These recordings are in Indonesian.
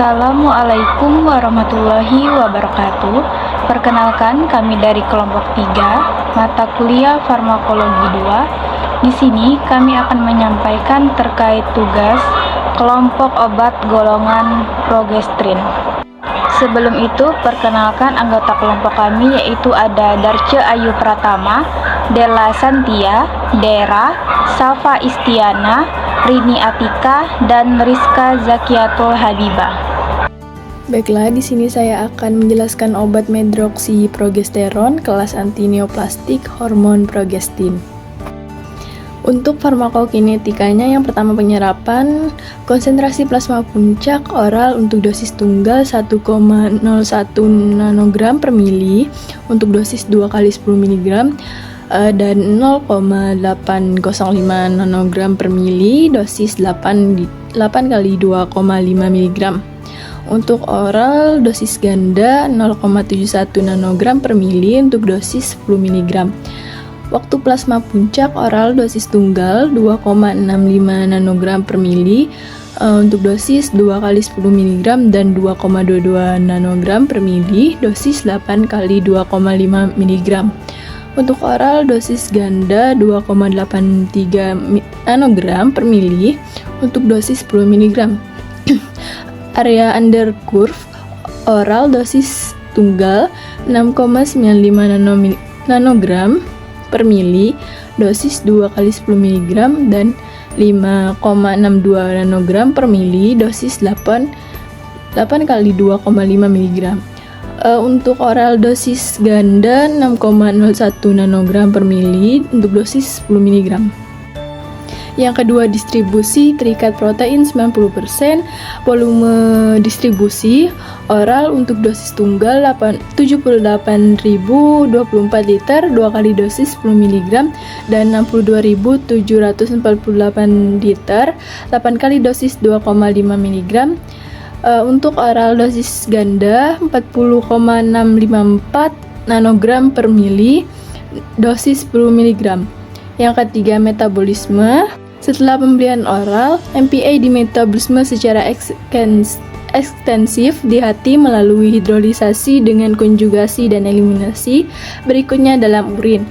Assalamualaikum warahmatullahi wabarakatuh. Perkenalkan, kami dari kelompok 3, mata kuliah Farmakologi 2. Di sini kami akan menyampaikan terkait tugas kelompok obat golongan progesterin. Sebelum itu, perkenalkan anggota kelompok kami, yaitu ada Darce Ayu Pratama, Della Santia, Dera, Safa Istiana, Rini Atika, dan Rizka Zakiatul Habibah. Baiklah, di sini saya akan menjelaskan obat medroksiprogesteron kelas antineoplastik hormon progestin. Untuk farmakokinetikanya, yang pertama penyerapan, konsentrasi plasma puncak oral untuk dosis tunggal 1,01 nanogram per mili, untuk dosis 2 kali 10 mg, dan 0,805 nanogram per mili, dosis 8 kali 2,5 mg. Untuk oral, dosis ganda 0,71 nanogram per mili untuk dosis 10 mg. Waktu plasma puncak oral dosis tunggal 2,65 nanogram per mili untuk dosis 2 kali 10 mg dan 2,22 nanogram per mili, dosis 8 kali 2,5 mg. Untuk oral dosis ganda 2,83 nanogram per mili untuk dosis 10 mg. Area under curve oral dosis tunggal 6,95 nanogram per mili, dosis 2 kali 10 mg dan 5,62 nanogram per mili, dosis 8 kali 2,5 mg. Untuk oral dosis ganda 6,01 nanogram per mili untuk dosis 10 mg. Yang kedua, distribusi terikat protein 90%, volume distribusi oral untuk dosis tunggal 78.024 liter 2 kali dosis 10 mg dan 62.748 liter 8 kali dosis 2,5 mg. Untuk oral dosis ganda 40,654 nanogram per mili, dosis 10 mg. Yang ketiga, metabolisme. Setelah pemberian oral, MPA dimetabolisme secara ekstensif di hati melalui hidrolisasi dengan konjugasi dan eliminasi berikutnya dalam urin.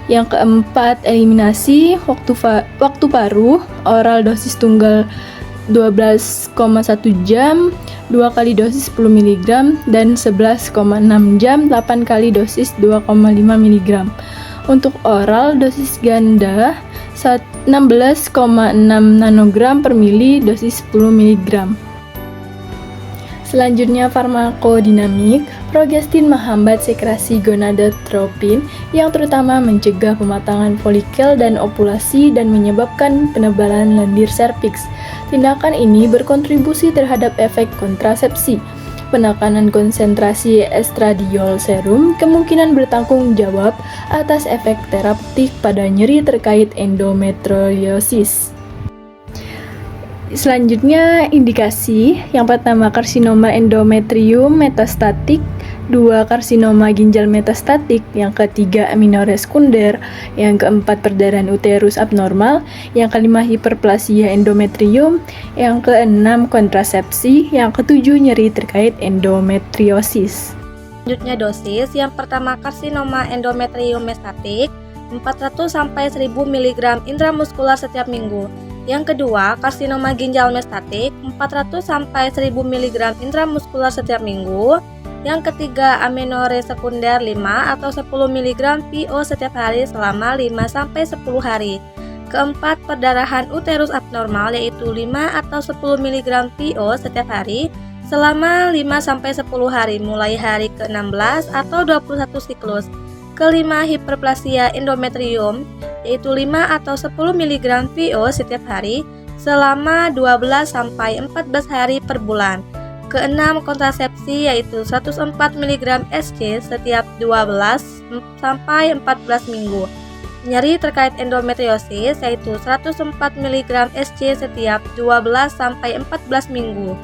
Yang keempat, eliminasi waktu paruh oral dosis tunggal 12,1 jam 2 kali dosis 10 mg dan 11,6 jam 8 kali dosis 2,5 mg. Untuk oral dosis ganda 16,6 nanogram per mili, dosis 10 mg. Selanjutnya, farmakodinamik. Progestin menghambat sekresi gonadotropin yang terutama mencegah pematangan folikel dan ovulasi dan menyebabkan penebalan lendir serviks. Tindakan ini berkontribusi terhadap efek kontrasepsi. Penekanan konsentrasi estradiol serum kemungkinan bertanggung jawab atas efek terapeutik pada nyeri terkait endometriosis. Selanjutnya, indikasi. Yang pertama, karsinoma endometrium metastatik. 2. Karsinoma ginjal metastatik. Yang ketiga, aminorea sekunder. Yang keempat, perdarahan uterus abnormal. Yang kelima, hiperplasia endometrium. Yang keenam, kontrasepsi. Yang ketujuh, nyeri terkait endometriosis. Selanjutnya, dosis. Yang pertama, karsinoma endometrium metastatik 400-1000 mg intramuskular setiap minggu. Yang kedua, karsinoma ginjal metastatik 400-1000 mg intramuskular setiap minggu. Yang ketiga, amenorea sekunder 5 atau 10 mg PO setiap hari selama 5-10 hari. Keempat, perdarahan uterus abnormal yaitu 5 atau 10 mg PO setiap hari selama 5-10 hari mulai hari ke-16 atau 21 siklus. Kelima, hiperplasia endometrium yaitu 5 atau 10 mg PO setiap hari selama 12-14 hari per bulan. Keenam, kontrasepsi yaitu 104 mg SC setiap 12-14 minggu. Nyeri terkait endometriosis yaitu 104 mg SC setiap 12-14 minggu.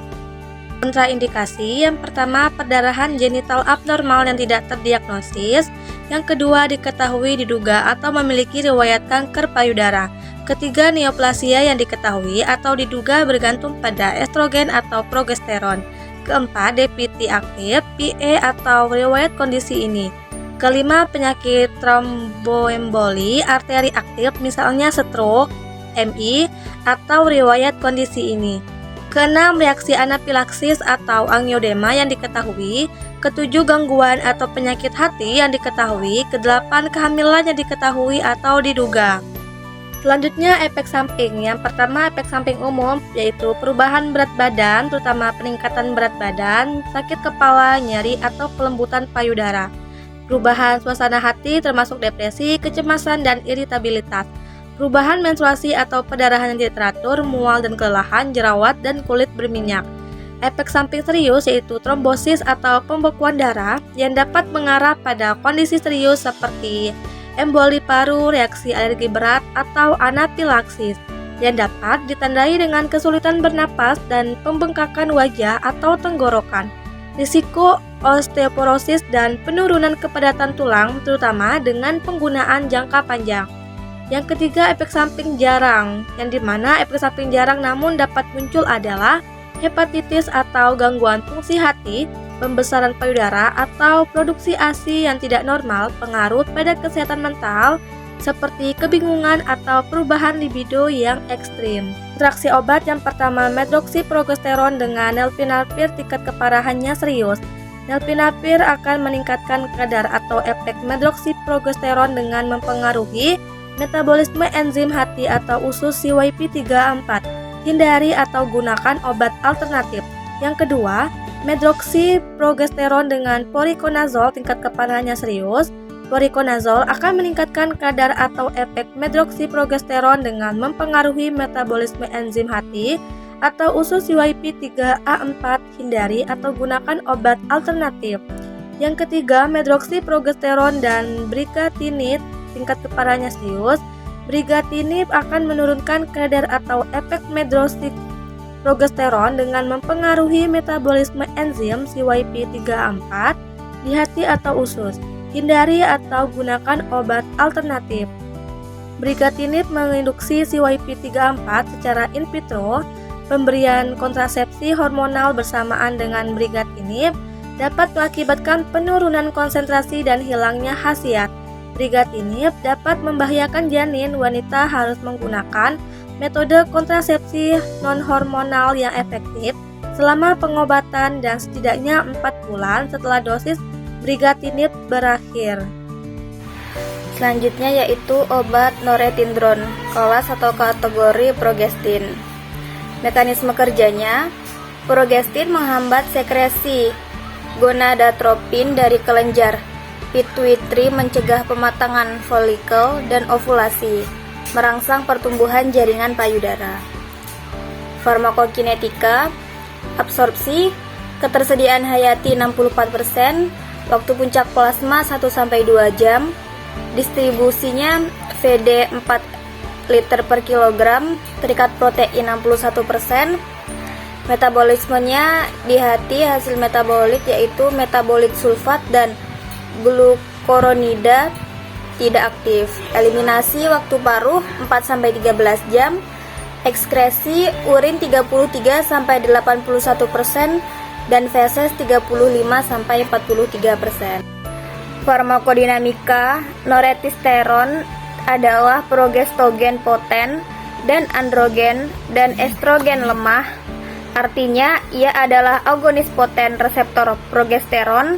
Kontraindikasi, yang pertama, perdarahan genital abnormal yang tidak terdiagnosis. Yang kedua, diketahui, diduga, atau memiliki riwayat kanker payudara. Ketiga, neoplasia yang diketahui atau diduga bergantung pada estrogen atau progesteron. Keempat, DPT aktif, PE atau riwayat kondisi ini. Kelima, penyakit tromboemboli arteri aktif, misalnya stroke, MI, atau riwayat kondisi ini. Keenam, reaksi anafilaksis atau angiodema yang diketahui. Ketujuh, gangguan atau penyakit hati yang diketahui. Kedelapan, kehamilan yang diketahui atau diduga. Selanjutnya, efek samping. Yang pertama, efek samping umum, yaitu perubahan berat badan, terutama peningkatan berat badan, sakit kepala, nyeri, atau kelembutan payudara. Perubahan suasana hati termasuk depresi, kecemasan, dan iritabilitas. Perubahan menstruasi atau perdarahan yang tidak teratur, mual dan kelelahan, jerawat, dan kulit berminyak. Efek samping serius yaitu trombosis atau pembekuan darah yang dapat mengarah pada kondisi serius seperti emboli paru, reaksi alergi berat, atau anafilaksis yang dapat ditandai dengan kesulitan bernapas dan pembengkakan wajah atau tenggorokan. Risiko osteoporosis dan penurunan kepadatan tulang terutama dengan penggunaan jangka panjang. Yang ketiga, efek samping jarang, yang dimana efek samping jarang namun dapat muncul adalah hepatitis atau gangguan fungsi hati, pembesaran payudara, atau produksi ASI yang tidak normal, pengaruh pada kesehatan mental, seperti kebingungan atau perubahan libido yang ekstrim. Interaksi obat yang pertama, medroksiprogesteron dengan nelfinapir tingkat keparahannya serius. Nelfinapir akan meningkatkan kadar atau efek medroksiprogesteron dengan mempengaruhi metabolisme enzim hati atau usus CYP3A4. Hindari atau gunakan obat alternatif. Yang kedua, medroksiprogesteron dengan voriconazole tingkat keparahannya serius. Voriconazole akan meningkatkan kadar atau efek medroksiprogesteron dengan mempengaruhi metabolisme enzim hati atau usus CYP3A4. Hindari atau gunakan obat alternatif. Yang ketiga, medroksiprogesteron dan brigatinib tingkat keparahannya serius. Brigatinib akan menurunkan kadar atau efek medroksiprogesteron dengan mempengaruhi metabolisme enzim CYP3A4 di hati atau usus. Hindari atau gunakan obat alternatif. Brigatinib menginduksi CYP3A4 secara in vitro. Pemberian kontrasepsi hormonal bersamaan dengan brigatinib dapat mengakibatkan penurunan konsentrasi dan hilangnya khasiat. Brigatinib dapat membahayakan janin. Wanita harus menggunakan metode kontrasepsi non-hormonal yang efektif selama pengobatan dan setidaknya 4 bulan setelah dosis brigatinib berakhir. Selanjutnya yaitu obat norethindron, kelas atau kategori progestin. Mekanisme kerjanya, progestin menghambat sekresi gonadotropin dari kelenjar pituitri, mencegah pematangan folikel dan ovulasi, merangsang pertumbuhan jaringan payudara. Farmakokinetika, absorpsi, ketersediaan hayati 64%, waktu puncak plasma 1-2 jam, distribusinya VD 4 liter per kilogram, terikat protein 61%, metabolismenya di hati hasil metabolit yaitu metabolit sulfat dan glukuronida tidak aktif. Eliminasi waktu paruh 4-13 jam. Ekskresi urin 33-81% dan feses 35-43%. Farmakodinamika, noretisteron adalah progestogen poten dan androgen dan estrogen lemah. Artinya ia adalah agonis poten reseptor progesteron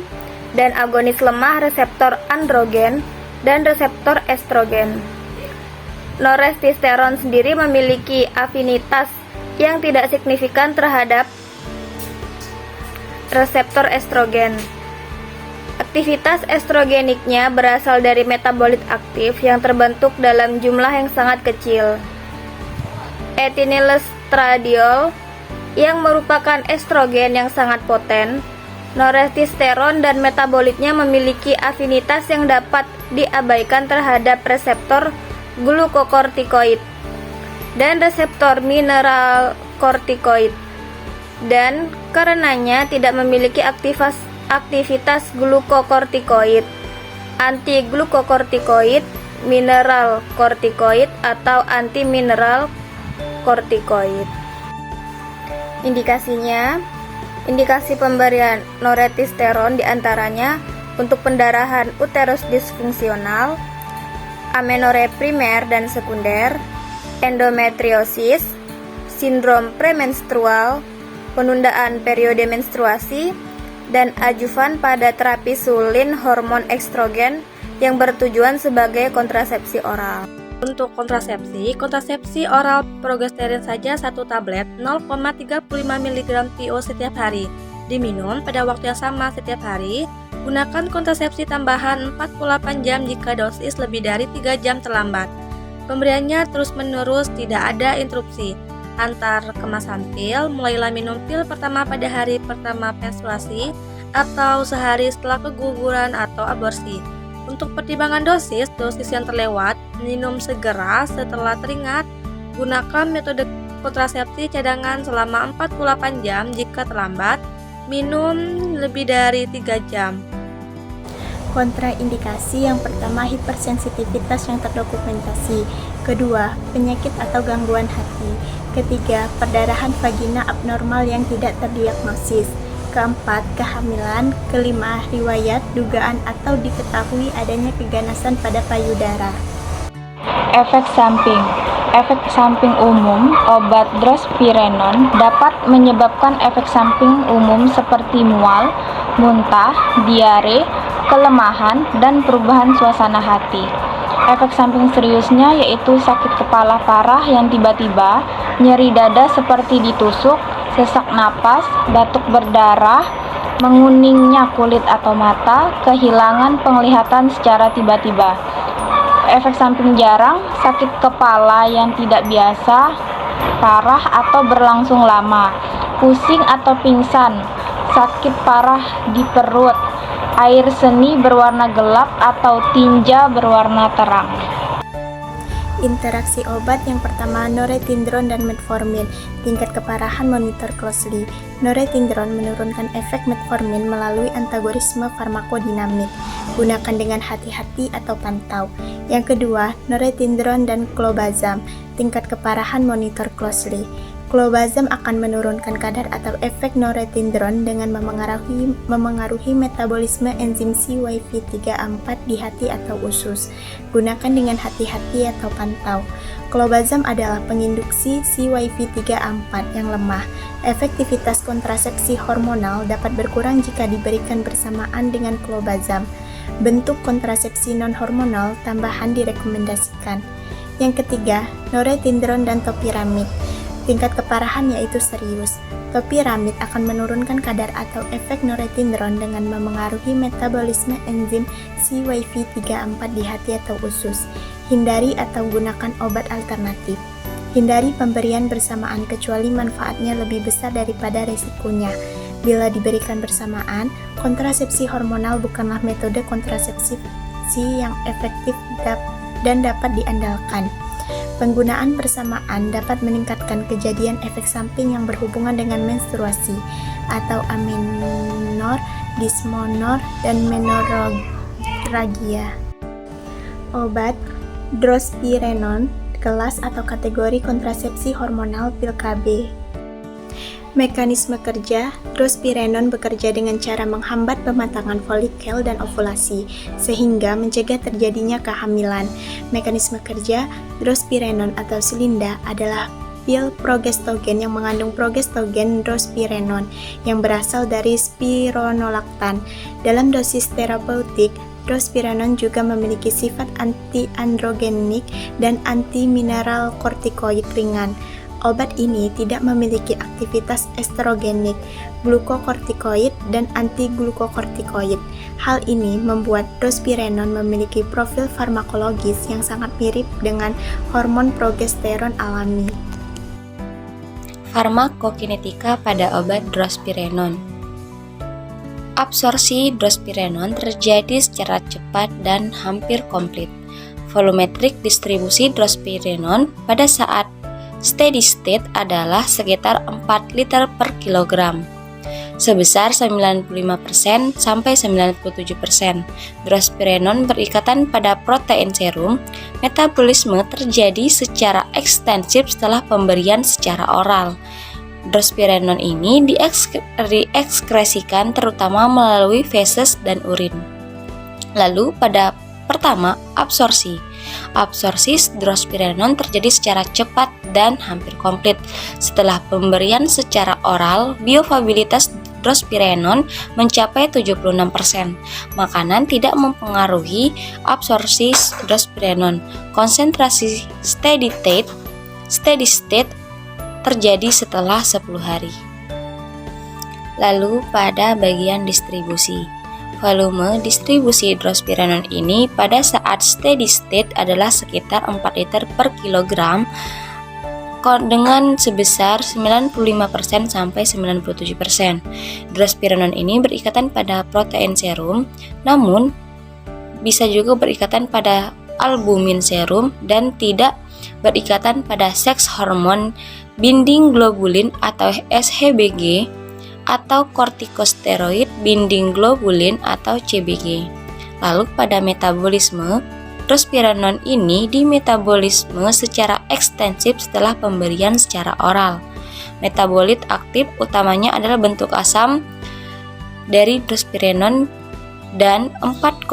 dan agonis lemah reseptor androgen dan reseptor estrogen. Noretisteron sendiri memiliki afinitas yang tidak signifikan terhadap reseptor estrogen. Aktivitas estrogeniknya berasal dari metabolit aktif yang terbentuk dalam jumlah yang sangat kecil. Etinylestradiol yang merupakan estrogen yang sangat poten. Noretisteron dan metabolitnya memiliki afinitas yang dapat diabaikan terhadap reseptor glukokortikoid dan reseptor mineral kortikoid, dan karenanya tidak memiliki aktivitas glukokortikoid, anti-glukokortikoid, mineral kortikoid, atau anti-mineral kortikoid. Indikasinya, Indikasi pemberian noretisteron diantaranya untuk pendarahan uterus disfungsional, amenore primer dan sekunder, endometriosis, sindrom premenstrual, penundaan periode menstruasi, dan adjuvan pada terapi sulin hormon estrogen yang bertujuan sebagai kontrasepsi oral. Untuk kontrasepsi oral progesterin saja 1 tablet 0,35 mg PO setiap hari, diminum pada waktu yang sama setiap hari. Gunakan kontrasepsi tambahan 48 jam jika dosis lebih dari 3 jam terlambat. Pemberiannya terus-menerus, tidak ada interupsi antar kemasan pil, mulailah minum pil pertama pada hari pertama menstruasi atau sehari setelah keguguran atau aborsi. Untuk pertimbangan dosis yang terlewat, minum segera setelah teringat. Gunakan metode kontrasepsi cadangan selama 48 jam jika terlambat, minum lebih dari 3 jam. Kontraindikasi yang pertama, hipersensitivitas yang terdokumentasi. Kedua, penyakit atau gangguan hati. Ketiga, perdarahan vagina abnormal yang tidak terdiagnosis. Keempat, kehamilan. Kelima, riwayat, dugaan atau diketahui adanya keganasan pada payudara. Efek samping umum obat drospirenon dapat menyebabkan efek samping umum seperti mual, muntah, diare, kelemahan, dan perubahan suasana hati. Efek samping seriusnya yaitu sakit kepala parah yang tiba-tiba, nyeri dada seperti ditusuk, sesak napas, batuk berdarah, menguningnya kulit atau mata, kehilangan penglihatan secara tiba-tiba. Efek samping jarang, sakit kepala yang tidak biasa, parah atau berlangsung lama, pusing atau pingsan, sakit parah di perut, air seni berwarna gelap atau tinja berwarna terang. Interaksi obat yang pertama, norethindron dan metformin. Tingkat keparahan monitor closely. Norethindron menurunkan efek metformin melalui antagonisme farmakodinamik. Gunakan dengan hati-hati atau pantau. Yang kedua, norethindron dan clobazam. Tingkat keparahan monitor closely. Clobazam akan menurunkan kadar atau efek norethindron dengan memengaruhi metabolisme enzim CYP3A4 di hati atau usus. Gunakan dengan hati-hati atau pantau. Clobazam adalah penginduksi CYP3A4 yang lemah. Efektivitas kontrasepsi hormonal dapat berkurang jika diberikan bersamaan dengan clobazam. Bentuk kontrasepsi non-hormonal tambahan direkomendasikan. Yang ketiga, norethindron dan topiramid. Tingkat keparahan yaitu serius. Topiramid akan menurunkan kadar atau efek norethindron dengan memengaruhi metabolisme enzim CYP3A4 di hati atau usus. Hindari atau gunakan obat alternatif. Hindari pemberian bersamaan kecuali manfaatnya lebih besar daripada resikonya. Bila diberikan bersamaan, kontrasepsi hormonal bukanlah metode kontrasepsi yang efektif dan dapat diandalkan. Penggunaan bersamaan dapat meningkatkan kejadian efek samping yang berhubungan dengan menstruasi atau amenor, dysmenor, dan menorrhagia. Obat drospirenon kelas atau kategori kontrasepsi hormonal pil KB. Mekanisme kerja, drospirenon bekerja dengan cara menghambat pematangan folikel dan ovulasi, sehingga mencegah terjadinya kehamilan. Mekanisme kerja, drospirenon atau Silinda adalah pil progestogen yang mengandung progestogen drospirenon yang berasal dari spironolaktan. Dalam dosis terapeutik, drospirenon juga memiliki sifat anti-androgenik dan anti-mineral kortikoid ringan. Obat ini tidak memiliki aktivitas estrogenik, glukokortikoid, dan anti-glukokortikoid. Hal ini membuat drospirenon memiliki profil farmakologis yang sangat mirip dengan hormon progesteron alami. Farmakokinetika pada obat drospirenon. Absorpsi drospirenon terjadi secara cepat dan hampir komplit. Volumetrik distribusi drospirenon pada saat steady state adalah sekitar 4 liter per kilogram, sebesar 95% sampai 97%. Drospirenon berikatan pada protein serum. Metabolisme terjadi secara ekstensif setelah pemberian secara oral. Drospirenon ini diekskresikan terutama melalui feses dan urin. Lalu pada pertama, absorpsi. Absorpsi drospirenon terjadi secara cepat dan hampir komplit. Setelah pemberian secara oral, biofabilitas drospirenon mencapai 76%. Makanan tidak mempengaruhi absorpsi drospirenon. Konsentrasi steady state terjadi setelah 10 hari. Lalu pada bagian distribusi. Volume distribusi drospirenon ini pada saat steady state adalah sekitar 4 liter per kilogram dengan sebesar 95% sampai 97%. Drospirenon ini berikatan pada protein serum, namun bisa juga berikatan pada albumin serum dan tidak berikatan pada seks hormon binding globulin atau SHBG atau kortikosteroid binding globulin atau CBG. Lalu pada metabolisme, drospirenon ini dimetabolisme secara ekstensif setelah pemberian secara oral. Metabolit aktif utamanya adalah bentuk asam dari drospirenon dan 4,5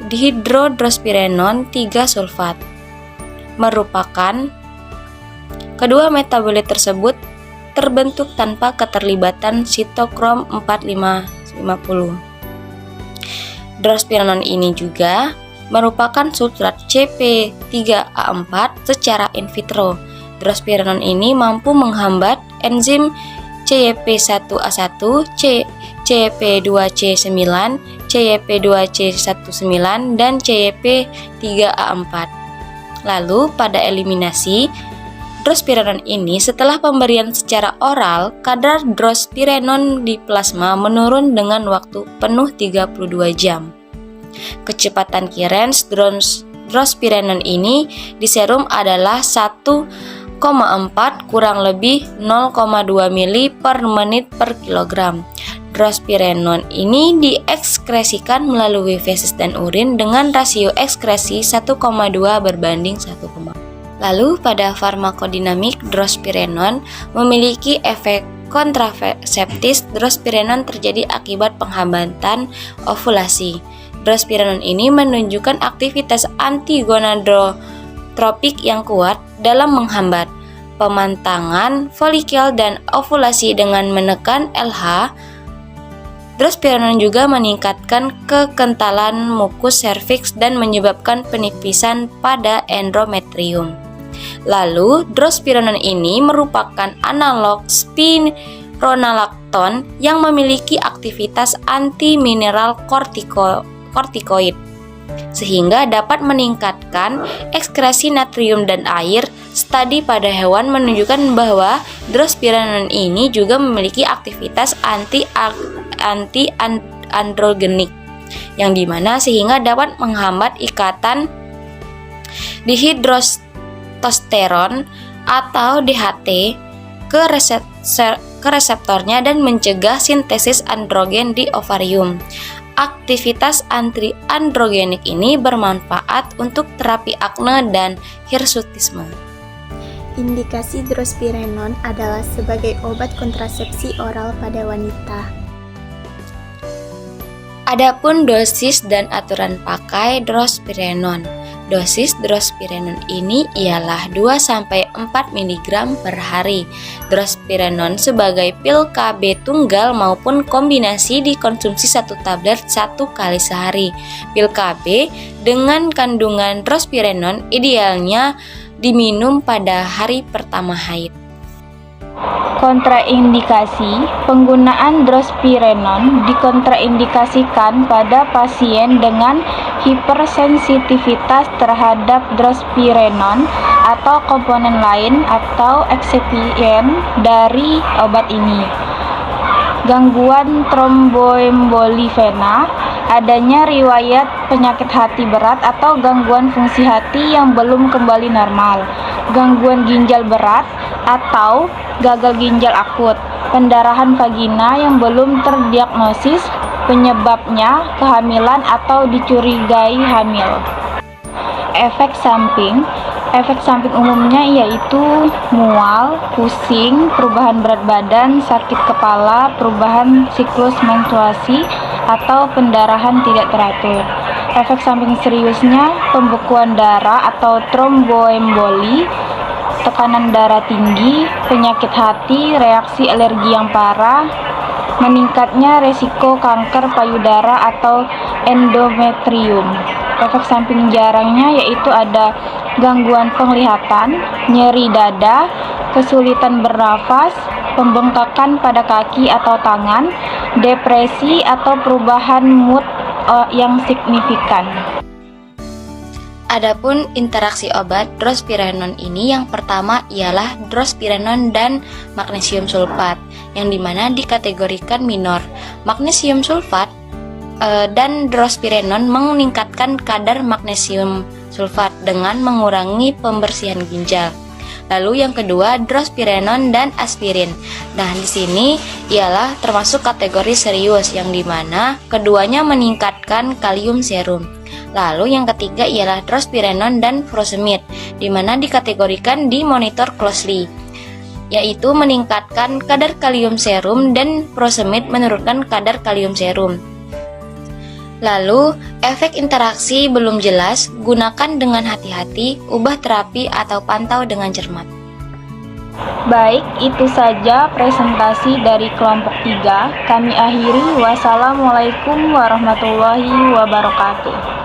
dihidrodrospirenon 3 sulfat. Merupakan kedua metabolit tersebut terbentuk tanpa keterlibatan sitokrom 4,5,50. Drospirenon ini juga merupakan substrat CP3A4 secara in vitro. Drospirenon ini mampu menghambat enzim CYP1A1, CYP2C9, CYP2C19, dan CYP3A4. Lalu pada eliminasi drospirenon ini setelah pemberian secara oral, kadar drospirenon di plasma menurun dengan waktu penuh 32 jam. Kecepatan clearance drospirenon ini di serum adalah 1,4 kurang lebih 0,2 mili per menit per kilogram. Drospirenon ini diekskresikan melalui feses dan urin dengan rasio ekskresi 1,2 berbanding 1,4. Lalu pada farmakodinamik, drospirenon memiliki efek kontraseptis. Drospirenon terjadi akibat penghambatan ovulasi. Drospirenon ini menunjukkan aktivitas antigonadotropik yang kuat dalam menghambat pemantangan folikel dan ovulasi dengan menekan LH. Drospirenon juga meningkatkan kekentalan mukus serviks dan menyebabkan penipisan pada endometrium. Lalu, drospirenon ini merupakan analog spironolakton yang memiliki aktivitas anti-mineral kortikoid, sehingga dapat meningkatkan ekskresi natrium dan air. Studi pada hewan menunjukkan bahwa drospirenon ini juga memiliki aktivitas anti-androgenik, yang dimana sehingga dapat menghambat ikatan dihidrotestosteron atau DHT ke reseptornya dan mencegah sintesis androgen di ovarium. Aktivitas anti-androgenik ini bermanfaat untuk terapi akne dan hirsutisme. Indikasi drospirenon adalah sebagai obat kontrasepsi oral pada wanita. Adapun dosis dan aturan pakai drospirenon. Dosis drospirenon ini ialah 2-4 mg per hari. Drospirenon sebagai pil KB tunggal maupun kombinasi dikonsumsi 1 tablet 1 kali sehari. Pil KB dengan kandungan drospirenon idealnya diminum pada hari pertama haid. Kontraindikasi, penggunaan drospirenon dikontraindikasikan pada pasien dengan hipersensitivitas terhadap drospirenon atau komponen lain atau eksipien dari obat ini. Gangguan tromboemboli vena, adanya riwayat penyakit hati berat atau gangguan fungsi hati yang belum kembali normal, gangguan ginjal berat atau gagal ginjal akut, pendarahan vagina yang belum terdiagnosis, penyebabnya kehamilan atau dicurigai hamil. Efek samping, Efek samping umumnya yaitu mual, pusing, perubahan berat badan, sakit kepala, perubahan siklus menstruasi, atau pendarahan tidak teratur. Efek samping seriusnya pembekuan darah atau tromboemboli, tekanan darah tinggi, penyakit hati, reaksi alergi yang parah, meningkatnya resiko kanker payudara atau endometrium. Efek samping jarangnya yaitu ada gangguan penglihatan, nyeri dada, kesulitan bernafas, pembengkakan pada kaki atau tangan, depresi atau perubahan mood yang signifikan. Adapun interaksi obat drospirenon ini yang pertama ialah drospirenon dan magnesium sulfat, yang dimana dikategorikan minor. Magnesium sulfat dan drospirenon meningkatkan kadar magnesium sulfat dengan mengurangi pembersihan ginjal. Lalu yang kedua drospirenon dan aspirin. Nah, di sini ialah termasuk kategori serius yang dimana keduanya meningkatkan kalium serum. Lalu yang ketiga ialah drospirenon dan furosemide, di mana dikategorikan di monitor closely, yaitu meningkatkan kadar kalium serum dan furosemide menurunkan kadar kalium serum. Lalu, efek interaksi belum jelas, gunakan dengan hati-hati, ubah terapi atau pantau dengan cermat. Baik, itu saja presentasi dari kelompok 3. Kami akhiri. Wassalamualaikum warahmatullahi wabarakatuh.